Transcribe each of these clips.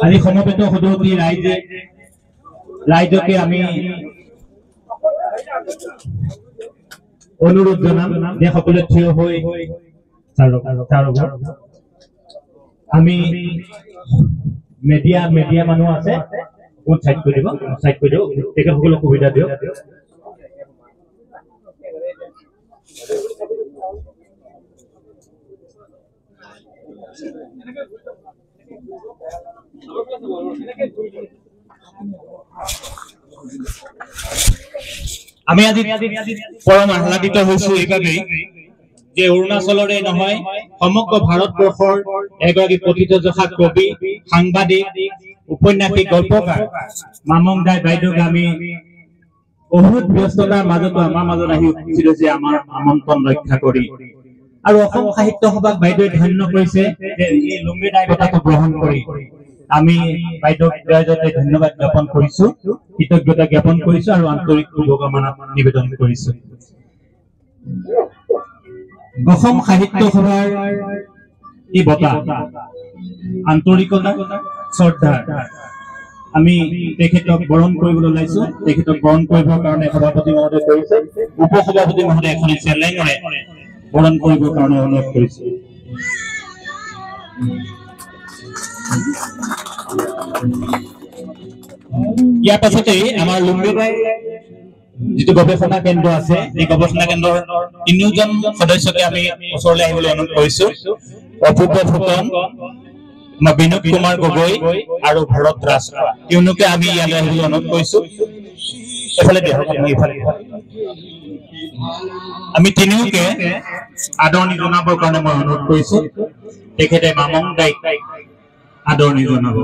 আজি সমবেত সদৌতি ৰাইজকে আমি অনুৰোধ জনাম যে সকলে থিয় হৈ আমি মিডিয়া মানুহ আছে কোন সাইড কৰি দিব তেখেতসকলক সুবিধা দিয়ক। আমি আজি পৰম আহ্লাদিত হৈছো এইবাবেই যে অৰুণাচলৰে নহয় সমগ্ৰ ভাৰতবৰ্ষৰ এগৰাকী প্ৰথিতযশা কবি, সাংবাদিক, উপন্যাসিক, গল্পকাৰ মামং দাই বাইদেউক আমি বহুত ব্যস্ততাৰ মাজতো আমাৰ মাজত আহি উপস্থিত হৈছে আমাৰ আমন্ত্ৰণ ৰক্ষা কৰি। আৰু অসম সাহিত্য সভাক বাইদেৱে ধন্য কৰিছে যে এই লুম্বি দাই বঁটাটো গ্ৰহণ কৰি। আমি বাইদেউক জয়জতে ধন্যবাদ জ্ঞাপন কৰিছো, কৃতজ্ঞতা জ্ঞাপন কৰিছো আৰু আন্তৰিক শুভকামনা নিবেদন কৰিছো। অসম সাহিত্য সভাৰ এই বঁটা আন্তৰিকতা, শ্ৰদ্ধা আমি তেখেতক বৰণ কৰিবলৈ ওলাইছো। তেখেতক বৰণ কৰিবৰ কাৰণে সভাপতি মহোদয় কৰিছে, উপ সভাপতি মহোদয় এখন চেলেঙৰে বৰণ কৰিবৰ কাৰণে অনুৰোধ কৰিছো। ইয়াৰ পাছতেই আমাৰ লুম্বিবাই যিটো গৱেষণা কেন্দ্ৰ আছে, এই গৱেষণা কেন্দ্ৰৰ তিনিওজন সদস্যকে আমি ওচৰলৈ আহিবলৈ অনুৰোধ কৰিছো। অপূৰ্ব ফুকন, বিনোদ কুমাৰ গগৈ আৰু ভৰত ৰাজ, তেওঁলোকে আমি ইয়ালৈ আহিবলৈ অনুৰোধ কৰিছো। এফালে আমি তিনিওকে আদৰণি জনাবৰ কাৰণে মই অনুৰোধ কৰিছো। তেখেতে মামং দাইক আদৰণি জনাব।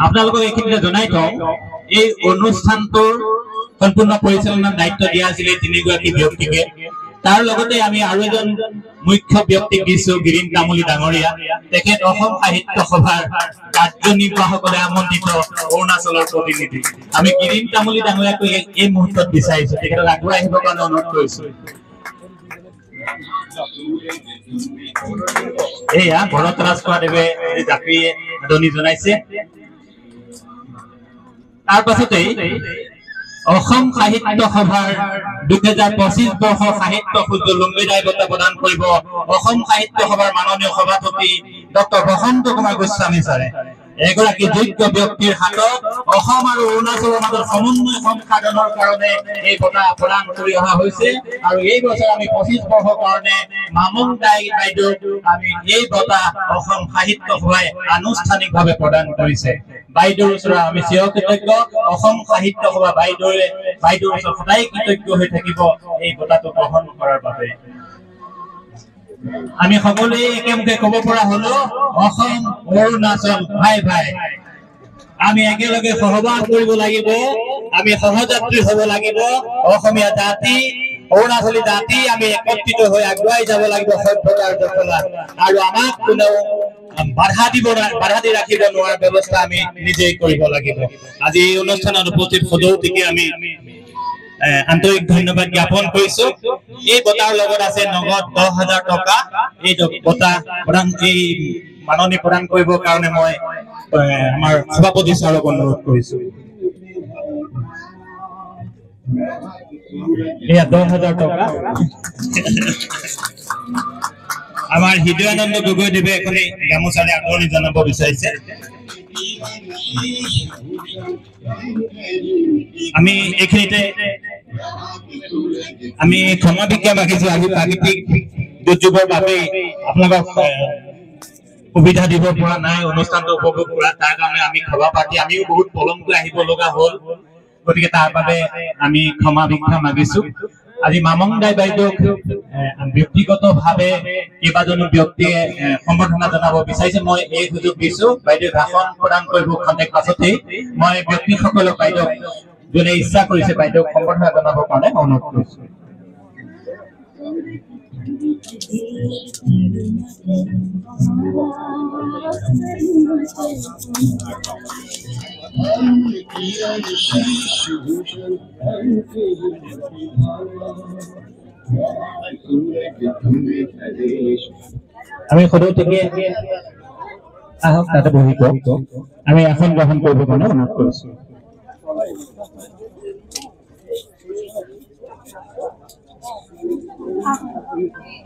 আপোনালোকক এইখিনিতে জনাই থওঁ, এই অনুষ্ঠানটোৰ সম্পূৰ্ণ পৰিচালনাৰ দায়িত্ব দিয়া আছিলে তিনিগৰাকী ব্যক্তিকে। তাৰ লগতে আমি আৰু এজন মুখ্য ব্যক্তিক দিছো, গিৰীন তামুলী ডাঙৰীয়া। তেখেত অসম সাহিত্য সভাৰ কাৰ্যনিৰ্বাহকলে আমন্ত্ৰিত অৰুণাচলৰ প্ৰতিনিধি। আমি গিৰীন তামুলী ডাঙৰীয়াক এই মুহূৰ্তত বিচাৰিছো, তেখেতক আগুৱাই আহিবৰ কাৰণে অনুৰোধ কৰিছো। এয়া ভৰত ৰাজখোৱাদেৱে জাপি আদৰণি জনাইছে। তাৰ পাছতেই অসম সাহিত্য সভাৰ 2025 বৰ্ষৰ সাহিত্য সূৰ্য লুম্বি দাই বঁটা প্ৰদান কৰিব অসম সাহিত্য সভাৰ মাননীয় সভাপতি ডক্টৰ বসন্ত কুমাৰ গোস্বামী ছাৰে। এগৰাকী যোগ্য ব্যক্তিৰ হাতত অসম আৰু অৰুণাচলৰ মাজত সমন্বয় সম্পাদনৰ কাৰণে এই বঁটা প্ৰদান কৰি অহা হৈছে। আৰু এই বছৰ আমি 25 বৰ্ষৰ কাৰণে মামং দাই বাইদেউক আমি এই বঁটা অসম সাহিত্য সভাই আনুষ্ঠানিকভাৱে প্ৰদান কৰিছে। বাইদেউৰ ওচৰত আমি চিৰকৃতজ্ঞ। অসম সাহিত্য সভা বাইদেউৰ ওচৰত সদায় কৃতজ্ঞ হৈ থাকিব এই বঁটাটো গ্ৰহণ কৰাৰ বাবে। আমি সকলোৱে একেমুখে ক'ব পৰা হলো, অসম অৰুণাচল ভাই ভাই। আমি একেলগে সহবাস কৰিব লাগিব, আমি সহযাত্ৰী হ'ব লাগিব। অসমীয়া জাতি, অৰুণাচলী জাতি আমি একত্ৰিত হৈ আগুৱাই যাব লাগিব সভ্যতাৰ দখলাত। আৰু আমাক কোনেও বাধা দি ৰাখিব নোৱাৰা ব্যৱস্থা আমি নিজেই কৰিব লাগিব। আজি এই অনুষ্ঠানত উপস্থিত সদৌতিকে আমি আন্তৰিক ধন্যবাদ জ্ঞাপন কৰিছো। এই বঁটাৰ লগত আছে নগদ 10,000 টকা। এই বঁটা প্ৰদান এই মাননি প্ৰদান কৰিবৰ কাৰণে মই আমাৰ সভাপতি ছাৰক অনুৰোধ কৰিছো। এয়া 10,000 টকা। আমাৰ হৃদয়ানন্দ গগৈদেৱে এখনি গামোচাৰে আদৰণি জনাব বিচাৰিছে। আমি এইখিনিতে আমি ক্ষমা ভিক্ষা মাগিছো। আজি প্ৰাকৃতিক দুৰ্যোগৰ বাবে আপোনালোকক সুবিধা দিব পৰা নাই অনুষ্ঠানটো উপভোগ কৰা। তাৰ কাৰণে আমি সভা পাতি আমিও বহুত পলমকৈ আহিব লগা হ'ল। গতিকে তাৰ বাবে আমি ক্ষমা ভিক্ষা মাগিছো। আজি মামং দাই বাইদেউক ব্যক্তিগতভাৱে কেইবাজনো ব্যক্তিয়ে সম্বৰ্ধনা জনাব বিচাৰিছে। মই এই সুযোগ দিছো। বাইদেউ ভাষণ প্ৰদান কৰিব খন্তেক পাছতেই মই ব্যক্তিসকলক বাইদেউক যোনে ইচ্ছা কৰিছে বাইদেউক সম্বৰ্ধনা জনাবৰ কাৰণে অনুৰোধ কৰিছো। আমি সদৌতিকে আহক তাতে বহি কওক আমি আসন গ্ৰহণ কৰিব কাৰণে অনুৰোধ কৰিছো